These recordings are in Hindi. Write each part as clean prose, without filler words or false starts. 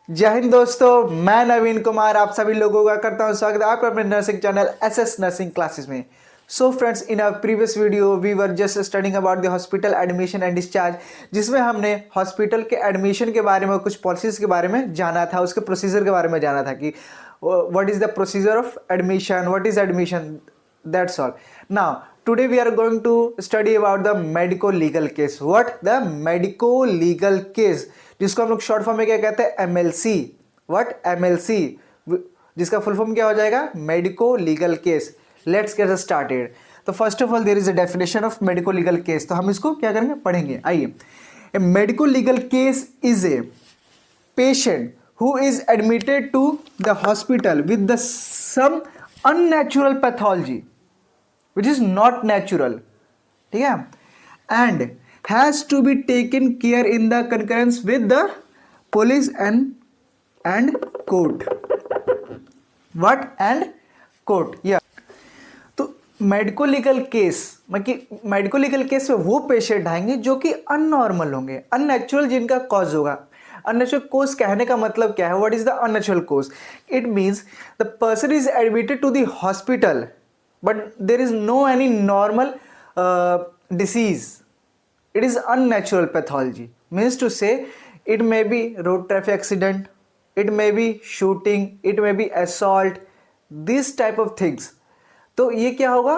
जय हिंद दोस्तों, मैं नवीन कुमार आप सभी लोगों का करता हूं स्वागत आपका अपने nursing channel SS nursing classes में। So friends, in our previous video we were just studying about the hospital admission and discharge, जिसमें हमने हॉस्पिटल के एडमिशन के बारे में कुछ पॉलिसीज के बारे में जाना था, उसके प्रोसीजर के बारे में जाना था कि what is the procedure of admission, what is admission, that's all. Now today we are going to study about the medico legal case. What? The medico legal case, जिसको हम लोग शॉर्ट फॉर्म में क्या कहते हैं, एमएलसी। व्हाट? एमएलसी, जिसका फुल फॉर्म क्या हो जाएगा, medico legal case. Let's get started. तो first of all there is a definition of medico legal case, तो हम इसको क्या करेंगे, पढ़ेंगे। आइए, a medico legal case is a patient who is admitted to the hospital with the some unnatural pathology which is not natural, ठीक है, and has to be taken care in the concurrence with the police and court. What? And court, yeah. तो मेडिको लीगल केस मतलब मेडिको लीगल केस में वो पेशेंट आएंगे जो कि अननॉर्मल होंगे, अननेचुरल, जिनका कॉज होगा। अननेचुरल कोज कहने का मतलब क्या है, what is the unnatural cause? It means the person is admitted to the hospital but there is no any normal disease. It is unnatural pathology, means to say it may be road traffic accident, it may be shooting, it may be assault, this type of things. तो ये क्या होगा,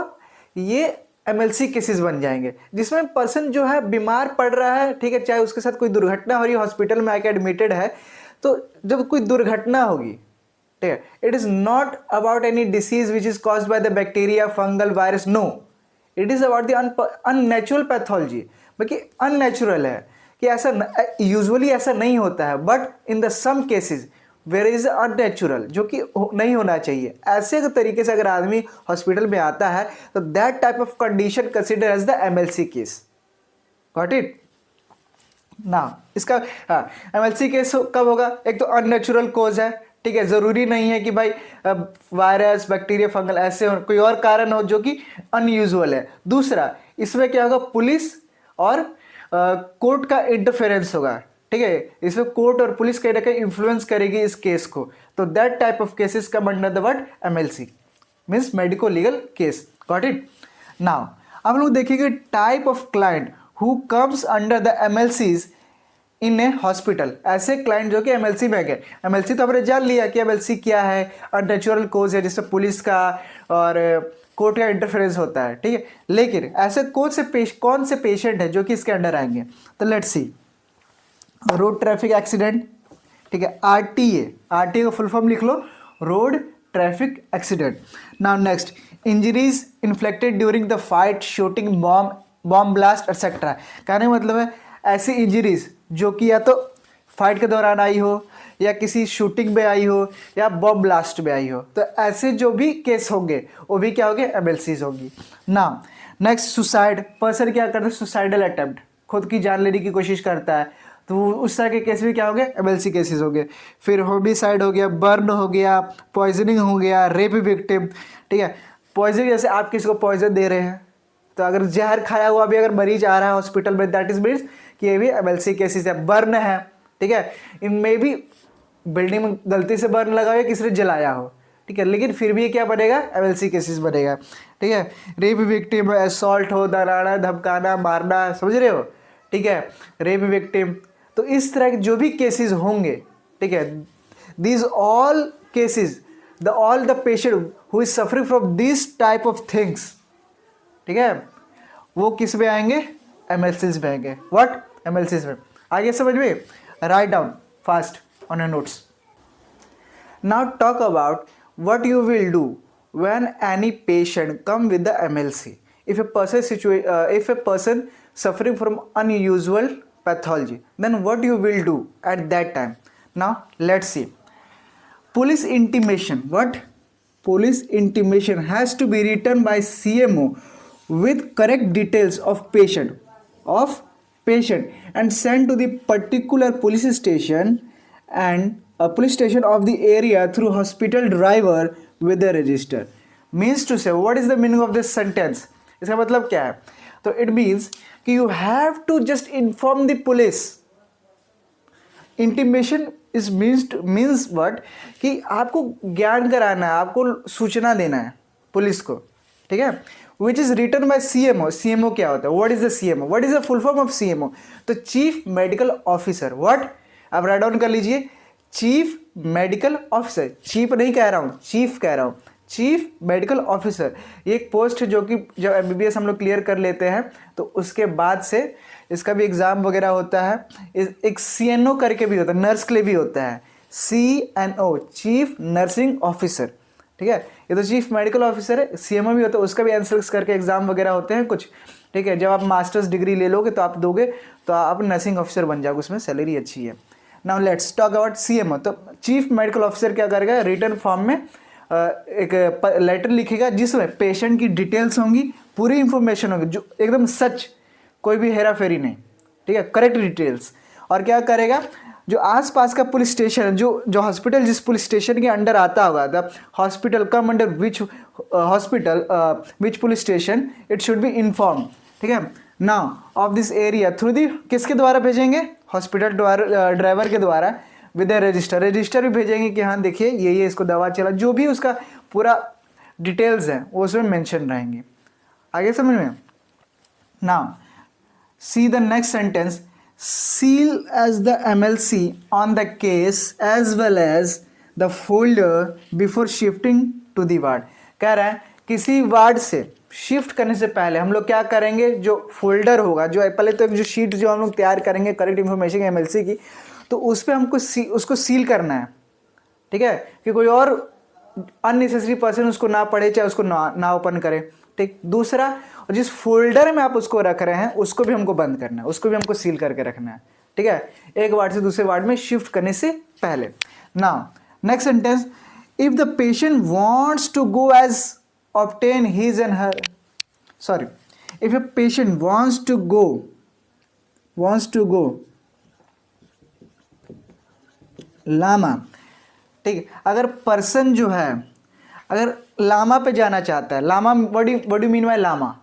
ये एमएलसी केसेस बन जाएंगे, जिसमें पर्सन जो है बीमार पड़ रहा है, ठीक है, चाहे उसके साथ कोई दुर्घटना हो रही है, हॉस्पिटल में आके एडमिटेड है, तो जब कोई दुर्घटना होगी, ठीक है, it is not about any disease which is caused by the bacteria, fungal, virus, no, it is about the unnatural pathology. मतलब अननेचुरल है कि ऐसा यूजुअली ऐसा नहीं होता है, but in the some cases where is unnatural, जो कि नहीं होना चाहिए। ऐसे तरीके से अगर आदमी हॉस्पिटल में आता है तो that type of condition consider as the MLC case. Got it? ना इसका एमएलसी केस कब होगा? एक तो अननेचुरल कोज है, ठीक है, जरूरी नहीं है कि भाई वायरस, बैक्टीरिया, फंगल ऐसे हो, कोई और कारण हो जो कि अनयूजुअल है। दूसरा, इसमें क्या होगा, पुलिस और कोर्ट का इंटरफेरेंस होगा, ठीक है, इसमें कोर्ट और पुलिस कहीं ना कहीं इन्फ्लुएंस करेगी इस केस को, तो that type of cases come under the word MLC, means medico legal case. Got it? Now हम लोग देखेंगे type of client who comes under the MLCs in A hospital. ऐसे क्लाइंट जो कि एमएलसी में गए, एमएलसी तो हमने जान लिया कि एमएलसी क्या है, अननेचुरल कोज है जिससे पुलिस का और कोर्ट का इंटरफेरेंस होता है, ठीक है। लेकिन ऐसे कौन से पेशेंट है जो कि इसके अंडर आएंगे? तो let's see, road traffic accident, ठीक है, आरटीए का फुल फॉर्म लिख लो, road traffic accident. Now next, injuries inflicted during the fight, shooting, bomb blast etcetera. कहने का मतलब है ऐसी इंजरीज जो कि या तो फाइट के दौरान आई हो, या किसी शूटिंग में आई हो, या बॉम्ब ब्लास्ट में आई हो, तो ऐसे जो भी केस होंगे वो भी क्या होंगे, एमएलसीज होंगी। नाउ नेक्स्ट, सुसाइड, पर्सन क्या करता है, सुसाइडल अटेम्प्ट, खुद की जान लेने की कोशिश करता है, तो उस तरह के केस भी क्या होंगे, एमएलसी केसेस हो गए। फिर होमिसाइड हो गया, बर्न हो गया, पॉइजनिंग हो गया, रेप विक्टिम, ठीक है, पॉइजनिंग जैसे आप किसी को पॉइजन दे रहे हैं, तो अगर जहर खाया हुआ भी अगर मरीज आ रहा है हॉस्पिटल में, दैट इज मीन्स कि ये भी एमएलसी केसेस है। बर्न है, ठीक है, इनमें भी बिल्डिंग में गलती से बर्न लगा हो, किसी ने जलाया हो, ठीक है, लेकिन फिर भी ये क्या बनेगा, एमएलसी केसेस बनेगा, ठीक है। रेप विक्टिम, असॉल्ट हो, डराना, धमकाना, मारना, समझ रहे हो, ठीक है, रेप विक्टिम, तो इस तरह के जो भी केसेस होंगे, ठीक है, these all cases, all the patient who is suffering from this type of things, ठीक है, वो किस में आएंगे, एमएलसीज में आएंगे। व्हाट? एमएलसीज में। आगे समझ में? Write down fast on your notes. Now talk about what you will do when any patient come with the MLC. If a person suffering from unusual pathology, then what you will do at that time? Now let's see, police intimation. What? Police intimation has to be written by CMO with correct details of patient and sent to the particular police station and a police station of the area through hospital driver with a register. Means to say, what is the meaning of this sentence? इसका मतलब क्या है? तो it means कि you have to just inform the police intimation is means what, कि आपको ज्ञान कराना है, आपको सूचना देना है पुलिस को, ठीक है। Which is written by CMO. CMO क्या होता है, what is the CMO, what is the full form of CMO? तो चीफ मेडिकल ऑफिसर। व्हाट, आप राइट डाउन कर लीजिए, चीफ मेडिकल ऑफिसर। चीफ नहीं कह रहा हूँ, चीफ कह रहा हूँ, चीफ मेडिकल ऑफिसर। ये एक पोस्ट है जो कि जब एमबीबीएस हम लोग क्लियर कर लेते हैं तो उसके बाद से इसका भी एग्जाम वगैरह होता है। एक सीएनओ करके भी होता है, नर्स के लिए भी होता है, सीएनओ, चीफ नर्सिंग ऑफिसर, ठीक है। ये तो चीफ मेडिकल ऑफिसर है। सीएमओ भी होता है, उसका भी एंसर्स करके एग्जाम वगैरह होते हैं कुछ, ठीक है। जब आप मास्टर्स डिग्री ले लोगे तो आप दोगे तो आप नर्सिंग ऑफिसर बन जाओगे, उसमें सैलरी अच्छी है। Now let's talk about CMO. तो चीफ मेडिकल ऑफिसर क्या करेगा, रिटन फॉर्म में एक लेटर लिखेगा जिसमें पेशेंट की डिटेल्स होंगी, पूरी इंफॉर्मेशन होगी, जो एकदम सच, कोई भी हेरा फेरी नहीं, ठीक है, करेक्ट डिटेल्स। और क्या करेगा, जो आसपास का पुलिस स्टेशन है, जो हॉस्पिटल जिस पुलिस स्टेशन के अंडर आता होगा, the hospital come under which hospital which police station it should be inform, ठीक है। Now of this area through the, किसके द्वारा भेजेंगे, हॉस्पिटल ड्राइवर के द्वारा, विद रजिस्टर। रजिस्टर भी भेजेंगे कि हाँ देखिए ये इसको दवा चला, जो भी उसका पूरा डिटेल्स है वो उसमें मेंशन रहेंगे। आगे समझ में। Now see the next sentence, seal as the MLC on the case as well as the folder before shifting to the ward। कह रहा है किसी वार्ड से शिफ्ट करने से पहले हम लोग क्या करेंगे, जो फोल्डर होगा, जो पहले तो एक जो शीट जो हम लोग तैयार करेंगे करेक्ट इन्फॉर्मेशन एमएलसी की, तो उस पर हमको उसको सील करना है, ठीक है, कि कोई और अननेसेसरी पर्सन उसको ना पढ़े, चाहे उसको ना ओपन करे, ठीक। दूसरा, और जिस फोल्डर में आप उसको रख रहे हैं उसको भी हमको बंद करना है, उसको भी हमको सील करके रखना है, ठीक है, एक वार्ड से दूसरे वार्ड में शिफ्ट करने से पहले। Now next sentence, if the patient wants to go as obtain his and her, sorry, if a patient wants to go LAMA, ठीक है, अगर पर्सन जो है अगर लामा पे जाना चाहता है, LAMA what do mean by LAMA,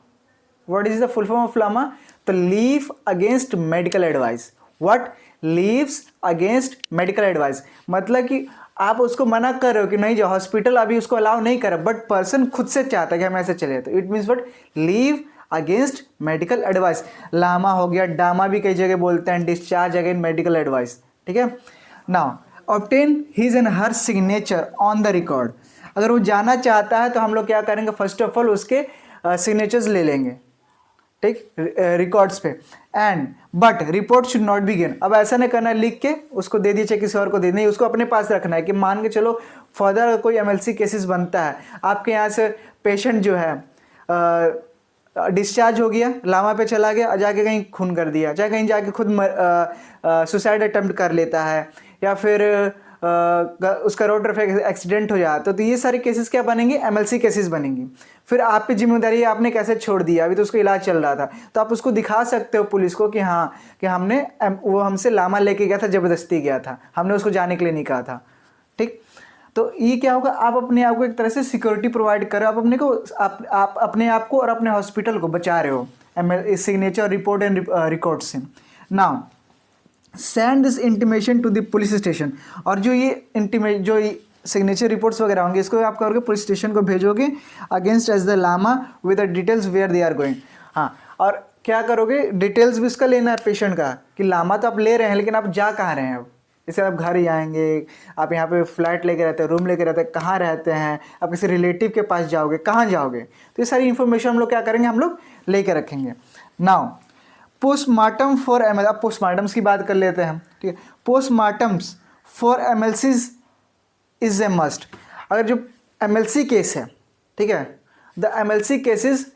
what is the full form of LAMA? तो leave against medical advice. What, leaves against medical advice, मतलब कि आप उसको मना कर रहे हो कि नहीं जाओ, हॉस्पिटल अभी उसको अलाउ नहीं कर रहा, बट पर्सन खुद से चाहता है कि हम ऐसे चले, तो it means what, leave against medical advice. LAMA हो गया, डामा भी कई जगह बोलते हैं, डिस्चार्ज अगेंस्ट मेडिकल एडवाइस, ठीक है। Now obtain his and her signature on the record. अगर वो जाना चाहता है तो हम लोग क्या करेंगे, फर्स्ट ऑफ ऑल उसके सिग्नेचर्स ले लेंगे, ठीक, रिकॉर्ड्स पे। And but report should not be given. अब ऐसा नहीं करना है लिख के उसको दे दिए, चाहे किसी और को दे, नहीं, उसको अपने पास रखना है कि मान के चलो फर्दर कोई एमएलसी केसेस बनता है, आपके यहाँ से पेशेंट जो है डिस्चार्ज हो गया, लामा पे चला गया, जाके कहीं खून कर दिया, चाहे कहीं जाके खुद सुसाइड अटेम्प्ट कर लेता है, या फिर उसका रोड ट्रैफिक एक्सीडेंट हो जाता, तो ये सारे केसेस क्या बनेंगे, एमएलसी केसेस बनेंगी। फिर आप पे जिम्मेदारी है, आपने कैसे छोड़ दिया, अभी तो उसको इलाज चल रहा था, तो आप उसको दिखा सकते हो पुलिस को कि हाँ कि हमने वो हमसे लामा लेके गया था, ज़बरदस्ती गया था, हमने उसको जाने के लिए नहीं कहा था, ठीक। तो ये क्या होगा, आप अपने आप को एक तरह से सिक्योरिटी प्रोवाइड कर रहे हो, आप अपने आप को और अपने हॉस्पिटल को बचा रहे हो सिग्नेचर रिपोर्ट एंड रिकॉर्ड से। Now send this intimation to the police station. और जो ये सिग्नेचर रिपोर्ट्स वगैरह होंगे, इसको आप करोगे पुलिस स्टेशन को भेजोगे against as the LAMA with the details where they are going. हाँ, और क्या करोगे, डिटेल्स भी इसका लेना है पेशेंट का, कि लामा तो आप ले रहे हैं लेकिन आप जा कहाँ रहे हैं। अब जैसे आप घर जाएंगे, आप यहाँ पे फ्लैट लेके रहते हैं, रूम लेके रहते हैं, कहाँ रहते हैं, आप किसी रिलेटिव के पास जाओगे, कहाँ जाओगे, तो ये सारी इन्फॉर्मेशन हम लोग क्या करेंगे, हम लोग लेके रखेंगे। नाउ पोस्टमार्टम फॉर एमएल, अब पोस्टमार्टम्स की बात कर लेते हैं, ठीक है। Postmortems for MLCs is a must. अगर जो एमएलसी केस है, ठीक है, द एमएलसी केसेस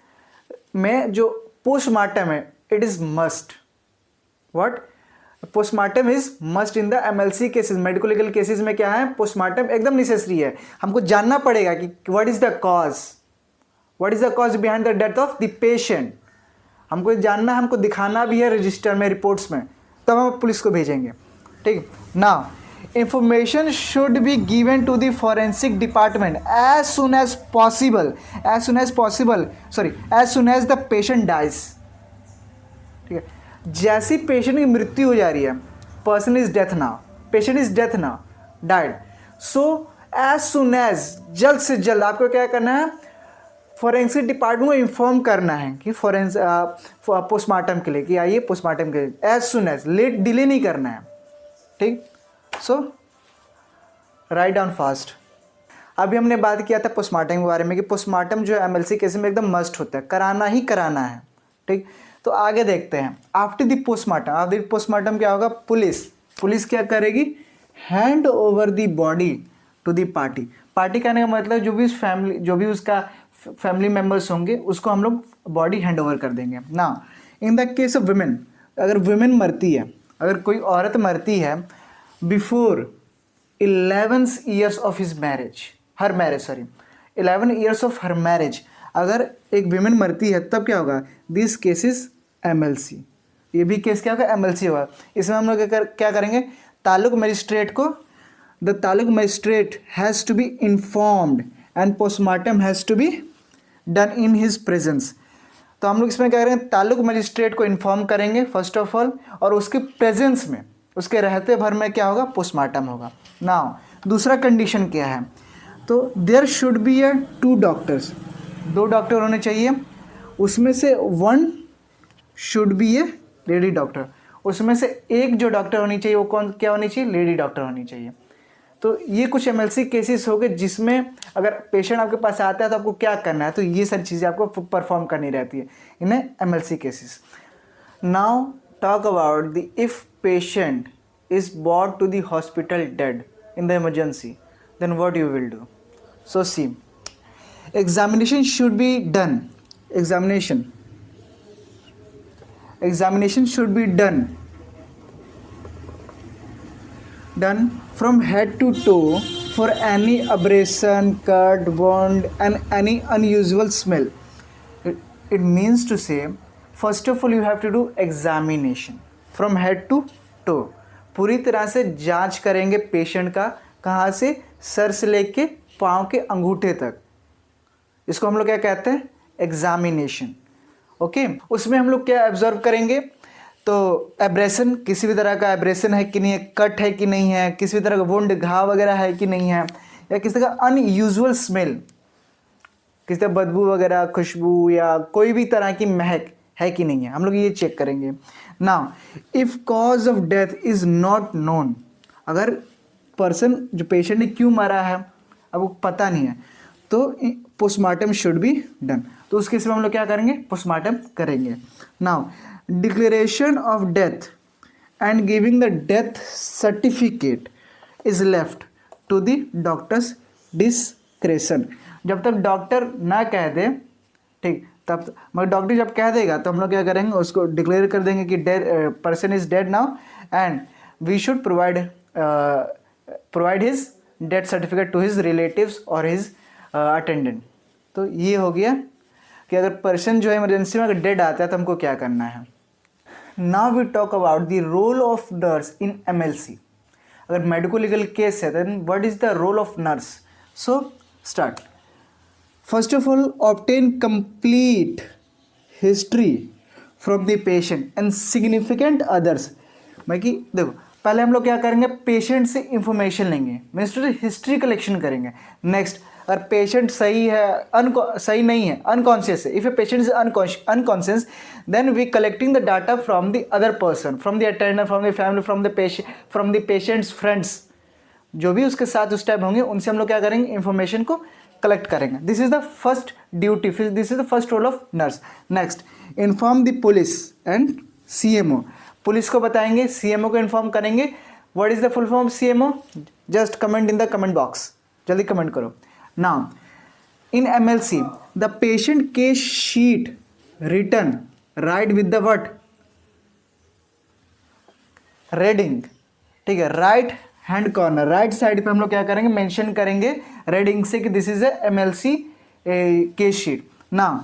में जो पोस्टमार्टम है, it is must. What, postmortem is must in the MLC cases. Medico legal cases में क्या है, पोस्टमार्टम एकदम नेसेसरी है। हमको जानना पड़ेगा कि what is the cause behind the death of the patient. हमको जानना है, हमको दिखाना भी है रजिस्टर में, रिपोर्ट्स में, तब हम पुलिस को भेजेंगे, ठीक। Now information should be given to the forensic department as soon as possible, as soon as the patient dies, ठीक है। जैसी पेशेंट की मृत्यु हो जा रही है, person is death now, patient is death ना, died. So as soon as, जल्द से जल्द आपको क्या करना है, फॉरेंसिक डिपार्टमेंट को इन्फॉर्म करना है कि पोस्टमार्टम के लिए, कि आइए पोस्टमार्टम के लिए, as soon as, late delay नहीं करना है, ठीक। So write down fast. अभी हमने बात किया था पोस्टमार्टम के बारे में कि पोस्टमार्टम जो है एमएलसी केस में एकदम मस्ट होता है, कराना ही कराना है, ठीक। तो आगे देखते हैं, आफ्टर द पोस्टमार्टम क्या होगा, पुलिस क्या करेगी, hand over the body to the party कहने का मतलब जो भी उसका फैमिली मेम्बर्स होंगे उसको हम लोग बॉडी हैंड ओवर कर देंगे ना। इन द केस ऑफ वुमेन, अगर वुमेन मरती है, अगर कोई औरत मरती है before 11 years of his marriage, 11 years of her marriage, अगर एक वुमेन मरती है तब क्या होगा, दिस केस इज एमएलसी, ये भी केस क्या होगा, एमएलसी होगा। इसमें हम लोग क्या करेंगे, ताल्लुक मजिस्ट्रेट को, the taluk magistrate has to be informed and postmortem has to be done in his presence. तो हम लोग इसमें क्या करेंगे, ताल्लुक मजिस्ट्रेट को इन्फॉर्म करेंगे फर्स्ट ऑफ ऑल, और उसके प्रेजेंस में, उसके रहते भर में क्या होगा, पोस्टमार्टम होगा। नाउ दूसरा कंडीशन क्या है, तो there should be a 2 doctors, 2 doctor होने चाहिए, उसमें से 1 should be a lady doctor, उसमें से एक जो डॉक्टर होनी चाहिए वो क्या होनी चाहिए, लेडी डॉक्टर होनी चाहिए। तो ये कुछ एमएलसी केसेस हो गए जिसमें अगर पेशेंट आपके पास आता है तो आपको क्या करना है, तो ये सारी चीज़ें आपको परफॉर्म करनी रहती है इन्हें MLC cases. Now talk about the if patient is brought to the hospital dead in the emergency, then what you will do? So see, examination should be done, examination should be done from head to toe for any abrasion, cut, wound and any unusual smell. It means to say, first of all you have to do examination from head to toe, पूरी तरह से जांच करेंगे पेशेंट का, कहाँ से, सर से लेके पाँव के अंगूठे तक, इसको हम लोग क्या कहते हैं, एग्जामिनेशन, ओके। उसमें हम लोग क्या ऑब्जर्व करेंगे, तो एब्रेशन, किसी भी तरह का एब्रेशन है कि नहीं है, कट है कि नहीं है, किसी भी तरह का वुंड, घाव वगैरह है कि नहीं है, या किसी तरह का अनयूजुअल स्मेल, किसी तरह बदबू वगैरह, खुशबू या कोई भी तरह की महक है कि नहीं है, हम लोग ये चेक करेंगे। Now if cause of death is not known, अगर पर्सन जो पेशेंट ने क्यों मरा है अब वो पता नहीं है, तो पोस्टमार्टम शुड बी डन, तो उस केस में हम लोग क्या करेंगे, पोस्टमार्टम करेंगे। Now declaration of death and giving the death certificate is left to the doctors discretion, जब तक डॉक्टर ना कह दे, ठीक, तब मगर डॉक्टर जब कह देगा तो हम लोग क्या करेंगे, उसको डिक्लेयर कर देंगे कि person is dead now and we should provide his death certificate to his relatives और हिज अटेंडेंट। तो ये हो गया कि अगर पर्सन जो है इमरजेंसी में अगर डेड आता है तो हमको क्या करना है। Now we talk about the role of nurse in MLC. अगर मेडिको लीगल केस है then what is the role of nurse. So start. First of all obtain complete history from the patient and significant others. मैं कि देखो पहले हम लोग क्या करेंगे, पेशेंट से इंफॉर्मेशन लेंगे, मीन्स टू हिस्ट्री कलेक्शन करेंगे। नेक्स्ट अगर पेशेंट सही है सही नहीं है, अनकॉन्शियस है, if a patient is unconscious then we collecting the data from the other person, from the attender, from the family, from the patient's friends, जो भी उसके साथ उस टाइम होंगे उनसे हम लोग क्या करेंगे, इंफॉर्मेशन को कलेक्ट करेंगे। This is the first duty, this is the first role of nurse. Next inform the police and CMO. Police को बताएंगे, सीएमओ को इन्फॉर्म करेंगे। What is the full form of CMO? Just comment in the comment box, जल्दी कमेंट करो। Now in MLC the patient case sheet return right with the what, red ink, ठीक है, right hand corner, right side पे हम लोग क्या करेंगे, मेंशन करेंगे रेडिंग से कि this is a MLC case sheet. Now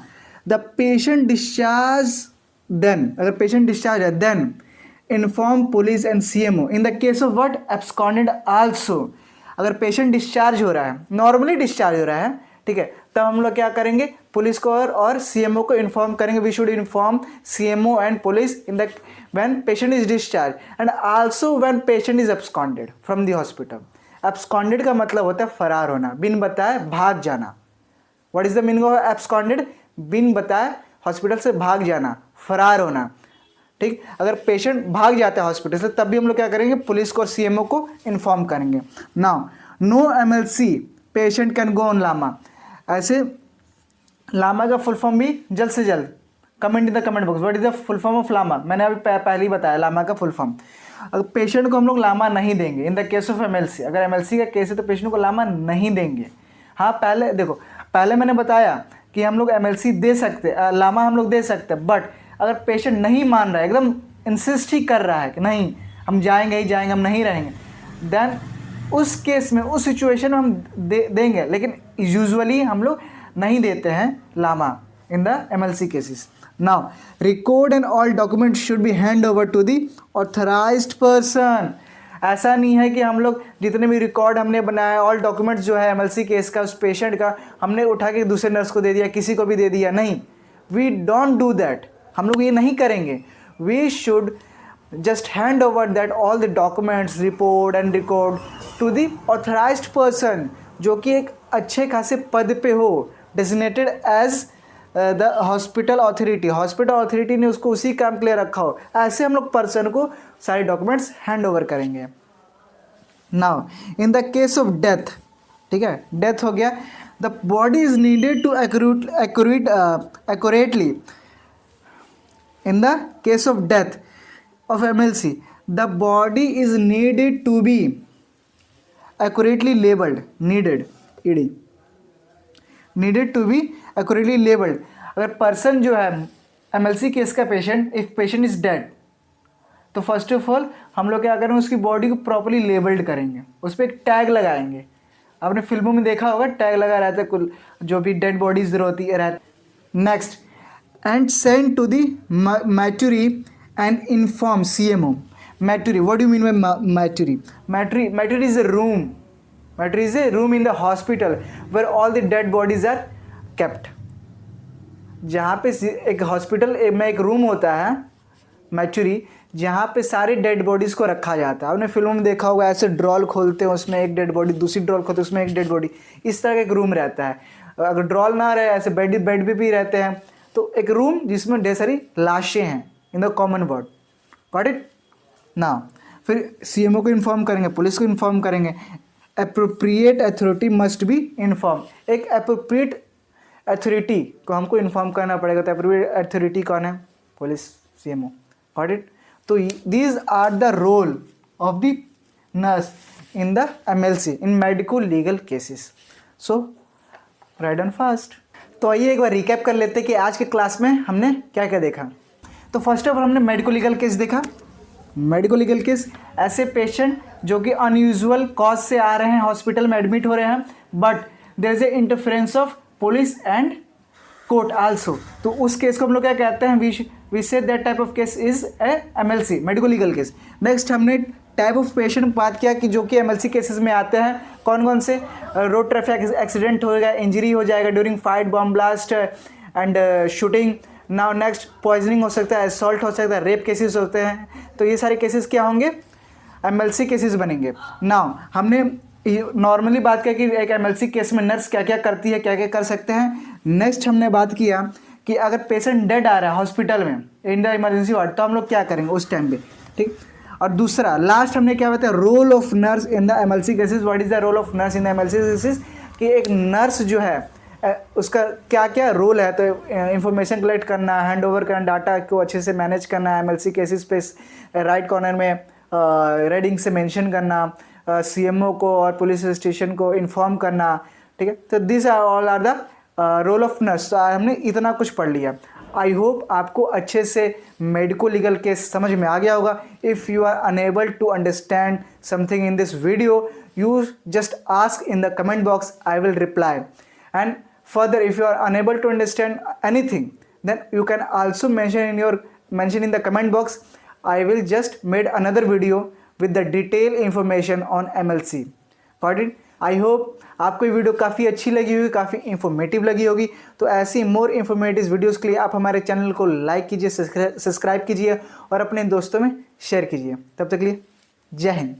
the patient discharge then, अगर पेशेंट डिस्चार्ज है then inform police and CMO in the case of what, absconded also. अगर पेशेंट डिस्चार्ज हो रहा है, नॉर्मली डिस्चार्ज हो रहा है, ठीक है, तब हम लोग क्या करेंगे, पुलिस को और सीएमओ को इन्फॉर्म करेंगे. We should inform CMO and police in the when patient is discharge and also when patient is absconded from the hospital. Absconded का मतलब होता है फरार होना, बिन बताए भाग जाना. What is the meaning of absconded? बिन बताए हॉस्पिटल से भाग जाना, फरार होना. ठीक, अगर पेशेंट भाग जाता है हॉस्पिटल से तब भी हम लोग क्या करेंगे, पुलिस को और सीएमओ को इन्फॉर्म करेंगे. Now no MLC patient can go on LAMA. ऐसे लामा का फुल फॉर्म भी जल्द से जल्द comment in the comment box. What is the full form of LAMA? मैंने अभी पहले ही बताया लामा का फुल फॉर्म. अगर पेशेंट को हम लोग लामा नहीं देंगे इन द केस ऑफ एमएलसी, अगर एमएलसी का केस है तो पेशेंट को लामा नहीं देंगे. हाँ, पहले देखो, पहले मैंने बताया कि हम लोग एमएलसी दे सकते, लामा हम लोग दे सकते, बट अगर पेशेंट नहीं मान रहा है, एकदम इंसिस्ट ही कर रहा है कि नहीं हम जाएंगे ही जाएंगे, हम नहीं रहेंगे, देन उस केस में, उस सिचुएशन में हम देंगे. लेकिन यूजुअली हम लोग नहीं देते हैं LAMA in the MLC cases. Now record and all document should be hand over to the authorised person. ऐसा नहीं है कि हम लोग जितने भी रिकॉर्ड हमने बनाया, ऑल डॉक्यूमेंट्स जो है एमएलसी केस का, उस पेशेंट का, हमने उठा के दूसरे नर्स को दे दिया, किसी को भी दे दिया. नहीं, वी डोंट डू दैट. हम लोग ये नहीं करेंगे. We should just hand over that all the documents, report and record to the authorised person, जो कि एक अच्छे खासे पद पे हो, designated as the hospital authority. Hospital authority ने उसको उसी काम के लिए रखा हो, ऐसे हम लोग पर्सन को सारे डॉक्यूमेंट्स हैंड ओवर करेंगे. Now in the case of death, ठीक है, डेथ हो गया, the body is needed to accurately. In the case of death of MLC, the body is needed to be accurately labeled. Needed to be accurately labeled. अगर पर्सन जो है MLC केस का patient, if patient is dead, तो फर्स्ट ऑफ ऑल हम लोग क्या करेंगे, उसकी बॉडी को प्रॉपर्ली लेबल्ड करेंगे, उस पर एक टैग लगाएंगे. आपने फिल्मों में देखा होगा, टैग लगा रहता है कुल जो भी डेड बॉडीज होती है. Next, and send to the mortuary and inform CMO. Maturi, what do you mean by maturi? Maturi is a room. Maturi is a room in the hospital where all the dead bodies are kept. जहाँ पे एक हॉस्पिटल में एक रूम होता है मैचुरी, जहाँ पे सारे डेड बॉडीज़ को रखा जाता है. आपने फिल्मों में देखा होगा, ऐसे ड्रॉल खोलते हैं, उसमें एक डेड बॉडी, दूसरी ड्रॉल खोलते हैं, उसमें एक डेड बॉडी, इस तरह का एक रूम रहता है. अगर ड्रॉल ना रहे, ऐसे बेड भी रहते हैं, तो एक रूम जिसमें ढेर सारी लाशें हैं in the common ward. Got it? ना फिर सीएमओ को इन्फॉर्म करेंगे, पुलिस को इन्फॉर्म करेंगे. Appropriate authority must be inform. एक एप्रोप्रिएट अथॉरिटी को हमको इन्फॉर्म करना पड़ेगा. तो एप्रोप्रिएट अथॉरिटी कौन है? Police, CMO. Got it? तो these are the role of the nurse in the MLC in medico legal cases. So write on fast. तो आइए एक बार रिकैप कर लेते हैं कि आज के क्लास में हमने क्या क्या देखा. तो फर्स्ट ऑफ ऑल हमने मेडिको लीगल केस देखा. मेडिको लीगल केस ऐसे पेशेंट जो कि अनयूजुअल कॉज से आ रहे हैं, हॉस्पिटल में एडमिट हो रहे हैं, but there is a interference of police and court also. तो उस केस को हम लोग क्या कहते हैं? We say that type of case is a MLC, medico legal case. Next हमने टाइप ऑफ पेशेंट बात किया कि जो कि एमएलसी केसेस में आते हैं. कौन कौन से? रोड ट्रैफिक एक्सीडेंट होगा, इंजरी हो जाएगा during fight, bomb blast and shooting. Now next poisoning हो सकता है, असॉल्ट हो सकता है, रेप केसेस होते हैं. तो ये सारे केसेस क्या होंगे? एमएलसी केसेस बनेंगे. नाउ हमने नॉर्मली बात किया कि एक एमएलसी केस में नर्स क्या क्या करती है, क्या क्या कर सकते हैं. नेक्स्ट हमने बात किया कि अगर पेशेंट डेड आ रहा है हॉस्पिटल में इन द इमरजेंसी वार्ड, तो हम लोग क्या करेंगे उस टाइम पे. ठीक. और दूसरा लास्ट हमने क्या बताया? Role of nurse in the MLC cases. What is the role of nurse in the MLC cases? कि एक नर्स जो है उसका क्या क्या रोल है. तो इंफॉर्मेशन कलेक्ट करना, हैंड ओवर करना, डाटा को अच्छे से मैनेज करना, एमएलसी केसेस पे राइट कॉर्नर में रेडिंग से मेंशन करना, सीएमओ को और पुलिस स्टेशन को इन्फॉर्म करना. ठीक है. तो this all are the role of nurse. हमने इतना कुछ पढ़ लिया. आई होप आपको अच्छे से मेडिको लीगल केस समझ में आ गया होगा. If you are unable to understand something in this video, you just ask in the comment box, I will reply. And further, if you are unable to understand anything, then you can also mention in the comment box. I will just made another video with the detailed information on MLC. Got it? I hope आपको ये वीडियो काफ़ी अच्छी लगी होगी, काफ़ी इन्फॉर्मेटिव लगी होगी। तो ऐसी मोर इन्फॉर्मेटिव वीडियोस के लिए आप हमारे चैनल को लाइक कीजिए, सब्सक्राइब कीजिए और अपने दोस्तों में शेयर कीजिए। तब तक के लिए जय हिंद।